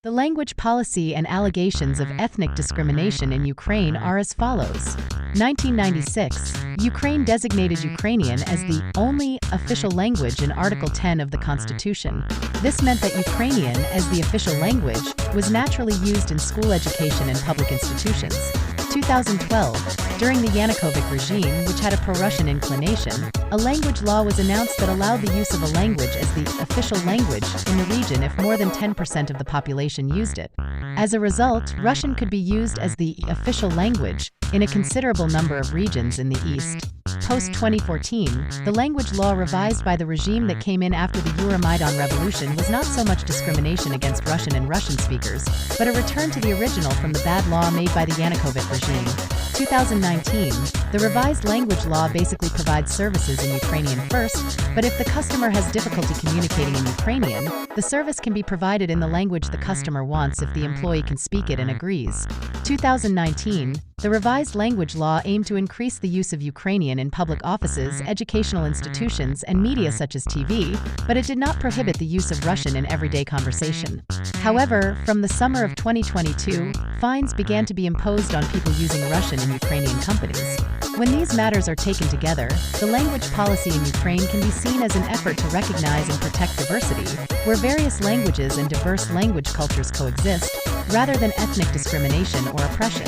The language policy and allegations of ethnic discrimination in Ukraine are as follows. 1996, Ukraine designated Ukrainian as the only official language in Article 10 of the Constitution. This meant that Ukrainian, as the official language, was naturally used in school education and public institutions. 2012, during the Yanukovych regime, which had a pro-Russian inclination, a language law was announced that allowed the use of a language as the official language in the region if more than 10% of the population used it. As a result, Russian could be used as the official language in a considerable number of regions in the East. Post-2014, the language law revised by the regime that came in after the Euromaidan Revolution was not so much discrimination against Russian and Russian speakers, but a return to the original from the bad law made by the Yanukovych regime. 2019, the revised language law basically provides services in Ukrainian first, but if the customer has difficulty communicating in Ukrainian, the service can be provided in the language the customer wants if the employee can speak it and agrees. 2019, the revised language law aimed to increase the use of Ukrainian in public offices, educational institutions, and media such as TV, but it did not prohibit the use of Russian in everyday conversation. However, from the summer of 2022, fines began to be imposed on people using Russian in Ukrainian companies. When these matters are taken together, the language policy in Ukraine can be seen as an effort to recognize and protect diversity, where various languages and diverse language cultures coexist, rather than ethnic discrimination or oppression.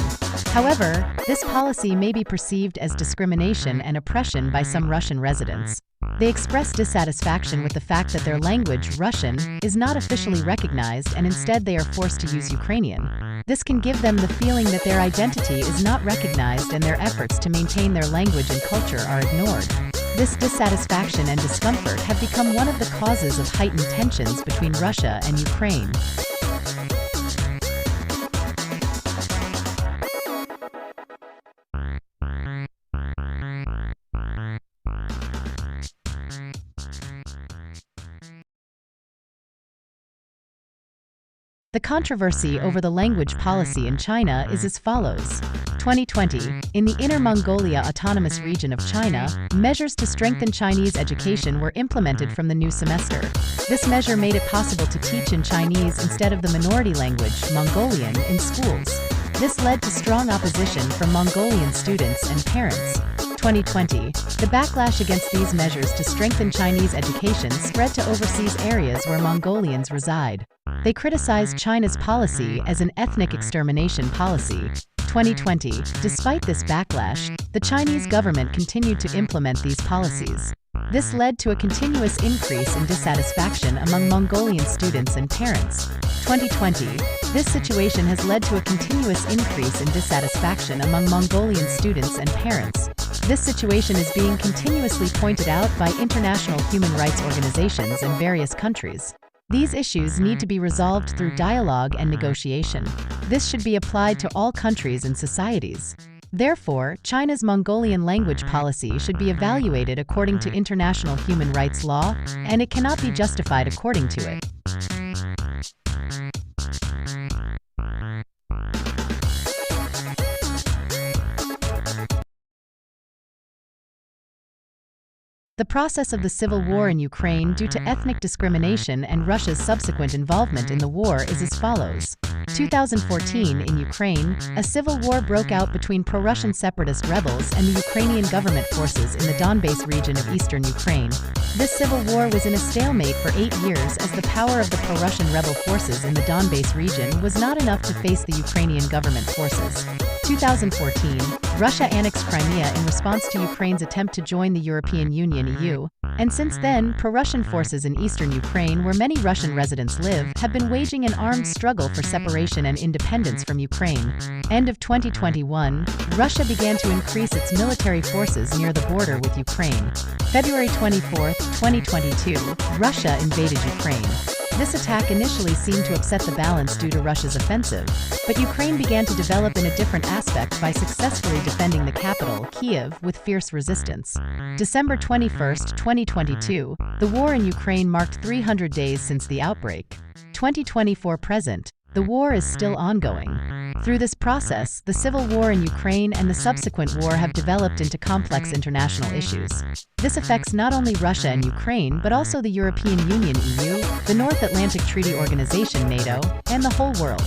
However, this policy may be perceived as discrimination and oppression by some Russian residents. They express dissatisfaction with the fact that their language, Russian, is not officially recognized and instead they are forced to use Ukrainian. This can give them the feeling that their identity is not recognized and their efforts to maintain their language and culture are ignored. This dissatisfaction and discomfort have become one of the causes of heightened tensions between Russia and Ukraine. The controversy over the language policy in China is as follows. 2020, in the Inner Mongolia Autonomous Region of China, measures to strengthen Chinese education were implemented from the new semester. This measure made it possible to teach in Chinese instead of the minority language, Mongolian, in schools. This led to strong opposition from Mongolian students and parents. 2020, the backlash against these measures to strengthen Chinese education spread to overseas areas where Mongolians reside. They criticized China's policy as an ethnic extermination policy. 2020, despite this backlash, the Chinese government continued to implement these policies. This led to a continuous increase in dissatisfaction among Mongolian students and parents. 2020, this situation has led to a continuous increase in dissatisfaction among Mongolian students and parents. This situation is being continuously pointed out by international human rights organizations in various countries. These issues need to be resolved through dialogue and negotiation. This should be applied to all countries and societies. Therefore, China's Mongolian language policy should be evaluated according to international human rights law, and it cannot be justified according to it. The process of the civil war in Ukraine due to ethnic discrimination and Russia's subsequent involvement in the war is as follows. 2014, in Ukraine, a civil war broke out between pro-Russian separatist rebels and the Ukrainian government forces in the Donbas region of eastern Ukraine. This civil war was in a stalemate for 8 years as the power of the pro-Russian rebel forces in the Donbas region was not enough to face the Ukrainian government forces. 2014, Russia annexed Crimea in response to Ukraine's attempt to join the European Union (EU). And since then, pro-Russian forces in eastern Ukraine, where many Russian residents live, have been waging an armed struggle for separation and independence from Ukraine. End of 2021, Russia began to increase its military forces near the border with Ukraine. February 24, 2022, Russia invaded Ukraine. This attack initially seemed to upset the balance due to Russia's offensive, but Ukraine began to develop in a different aspect by successfully defending the capital, Kyiv, with fierce resistance. December 21, 2022, the war in Ukraine marked 300 days since the outbreak. 2024 present, The war is still ongoing. Through this process, the civil war in Ukraine and the subsequent war have developed into complex international issues. This affects not only Russia and Ukraine, but also the European Union (EU), the North Atlantic Treaty Organization (NATO), and the whole world.